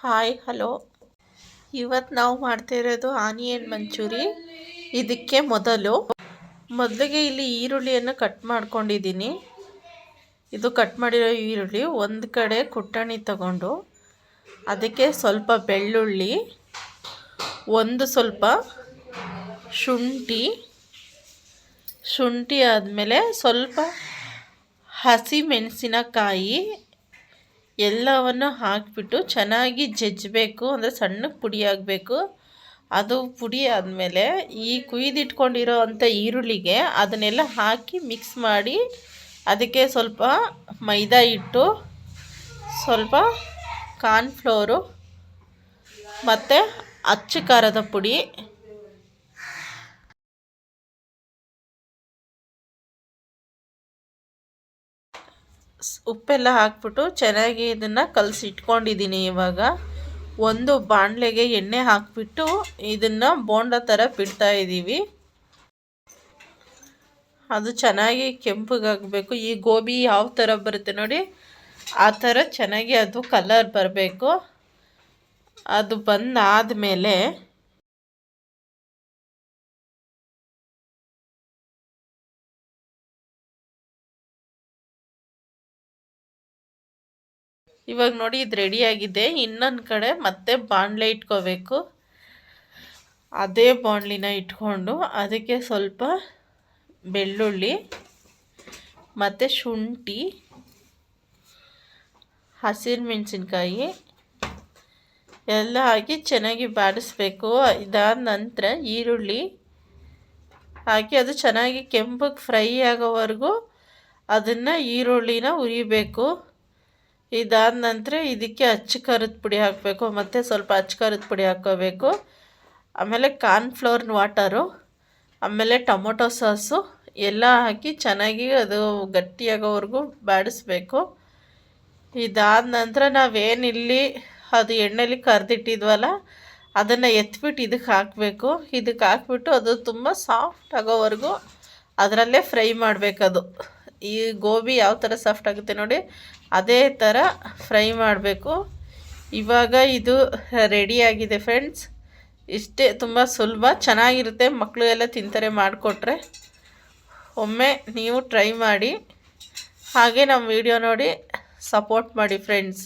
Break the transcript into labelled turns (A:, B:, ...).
A: Hi hello. ಇವತ್ತು ನಾವು ಮಾಡ್ತಿರೋದು ಆನಿಯನ್ ಮಂಚೂರಿ. ಇದಕ್ಕೆ ಮೊದಲಿಗೆ ಇಲ್ಲಿ ಈರುಳ್ಳಿಯನ್ನು ಕಟ್ ಮಾಡ್ಕೊಂಡಿದ್ದೀನಿ. ಇದು ಕಟ್ ಮಾಡಿರೋ ಈರುಳ್ಳಿ. ಒಂದು ಕಡೆ ಕುಟ್ಟಣಿ ತಗೊಂಡು ಅದಕ್ಕೆ ಸ್ವಲ್ಪ ಬೆಳ್ಳುಳ್ಳಿ, ಸ್ವಲ್ಪ ಶುಂಠಿ ಆದಮೇಲೆ ಸ್ವಲ್ಪ ಹಸಿ ಮೆಣಸಿನಕಾಯಿ ಎಲ್ಲವನ್ನು ಹಾಕಿಬಿಟ್ಟು ಚೆನ್ನಾಗಿ ಜಜ್ಜಬೇಕು. ಅಂದರೆ ಸಣ್ಣಗೆ ಪುಡಿ ಆಗಬೇಕು. ಅದು ಪುಡಿ ಆದಮೇಲೆ ಈ ಕುಯ್ದಿಟ್ಕೊಂಡಿರೋ ಅಂಥ ಈರುಳ್ಳಿಗೆ ಅದನ್ನೆಲ್ಲ ಹಾಕಿ ಮಿಕ್ಸ್ ಮಾಡಿ ಅದಕ್ಕೆ ಸ್ವಲ್ಪ ಮೈದಾ ಹಿಟ್ಟು, ಸ್ವಲ್ಪ ಕಾರ್ನ್ಫ್ಲೋರು ಮತ್ತು ಅಚ್ಚ ಖಾರದ ಪುಡಿ, ಉಪ್ಪೆಲ್ಲ ಹಾಕ್ಬಿಟ್ಟು ಚೆನ್ನಾಗಿ ಇದನ್ನು ಕಲಸಿಟ್ಕೊಂಡಿದ್ದೀನಿ. ಇವಾಗ ಒಂದು ಬಾಣಲೆಗೆ ಎಣ್ಣೆ ಹಾಕಿಬಿಟ್ಟು ಇದನ್ನು ಬೋಂಡ ಥರ ಬಿಡ್ತಾ ಇದ್ದೀವಿ. ಅದು ಚೆನ್ನಾಗಿ ಕೆಂಪಗಾಗಬೇಕು. ಈ ಗೋಬಿ ಯಾವ ಥರ ಬರುತ್ತೆ ನೋಡಿ, ಆ ಥರ ಚೆನ್ನಾಗಿ ಅದು ಕಲರ್ ಬರಬೇಕು. ಅದು ಬಂದಾದಮೇಲೆ ಇವಾಗ ನೋಡಿ ಇದು ರೆಡಿಯಾಗಿದೆ. ಇನ್ನೊಂದು ಕಡೆ ಮತ್ತೆ ಬಾಣಲೆ ಇಟ್ಕೋಬೇಕು. ಅದೇ ಬಾಣಲಿನ ಇಟ್ಕೊಂಡು ಅದಕ್ಕೆ ಸ್ವಲ್ಪ ಬೆಳ್ಳುಳ್ಳಿ ಮತ್ತು ಶುಂಠಿ, ಹಸಿರು ಮೆಣಸಿನ್ಕಾಯಿ ಎಲ್ಲ ಹಾಕಿ ಚೆನ್ನಾಗಿ ಬಾಡಿಸ್ಬೇಕು. ಇದಾದ ನಂತರ ಈರುಳ್ಳಿ ಹಾಕಿ ಅದು ಚೆನ್ನಾಗಿ ಕೆಂಪಗೆ ಫ್ರೈ ಆಗೋವರೆಗೂ ಅದನ್ನು ಈರುಳ್ಳಿನ ಹುರಿಬೇಕು. ಇದಾದ ನಂತರ ಇದಕ್ಕೆ ಅಚ್ಚ ಖಾರದ ಪುಡಿ ಹಾಕಬೇಕು. ಮತ್ತು ಸ್ವಲ್ಪ ಅಚ್ಚ ಖಾರದ ಪುಡಿ ಹಾಕ್ಕೋಬೇಕು. ಆಮೇಲೆ ಕಾರ್ನ್ಫ್ಲೋರ್ ವಾಟರು, ಆಮೇಲೆ ಟೊಮೊಟೊ ಸಾಸು ಎಲ್ಲ ಹಾಕಿ ಚೆನ್ನಾಗಿ ಅದು ಗಟ್ಟಿಯಾಗೋವರೆಗೂ ಬಾಡಿಸ್ಬೇಕು. ಇದಾದ ನಂತರ ನಾವೇನಿಲ್ಲಿ ಅದು ಎಣ್ಣೆಲಿ ಕರೆದಿಟ್ಟಿದ್ವಲ್ಲ ಅದನ್ನು ಎತ್ಬಿಟ್ಟು ಇದಕ್ಕೆ ಹಾಕಬೇಕು. ಇದಕ್ಕೆ ಹಾಕ್ಬಿಟ್ಟು ಅದು ತುಂಬ ಸಾಫ್ಟ್ ಆಗೋವರೆಗೂ ಅದರಲ್ಲೇ ಫ್ರೈ ಮಾಡಬೇಕದು. ಈ ಗೋಬಿ ಯಾವ ಥರ ಸಾಫ್ಟ್ ಆಗುತ್ತೆ ನೋಡಿ, ಅದೇ ಥರ ಫ್ರೈ ಮಾಡಬೇಕು. ಇವಾಗ ಇದು ರೆಡಿಯಾಗಿದೆ ಫ್ರೆಂಡ್ಸ್. ಇಷ್ಟೇ, ತುಂಬ ಸುಲಭ, ಚೆನ್ನಾಗಿರುತ್ತೆ. ಮಕ್ಕಳು ಎಲ್ಲ ತಿಂತಾರೆ ಮಾಡಿಕೊಟ್ರೆ. ಒಮ್ಮೆ ನೀವು ಟ್ರೈ ಮಾಡಿ. ಹಾಗೆ ನಮ್ಮ ವಿಡಿಯೋ ನೋಡಿ ಸಪೋರ್ಟ್ ಮಾಡಿ ಫ್ರೆಂಡ್ಸ್.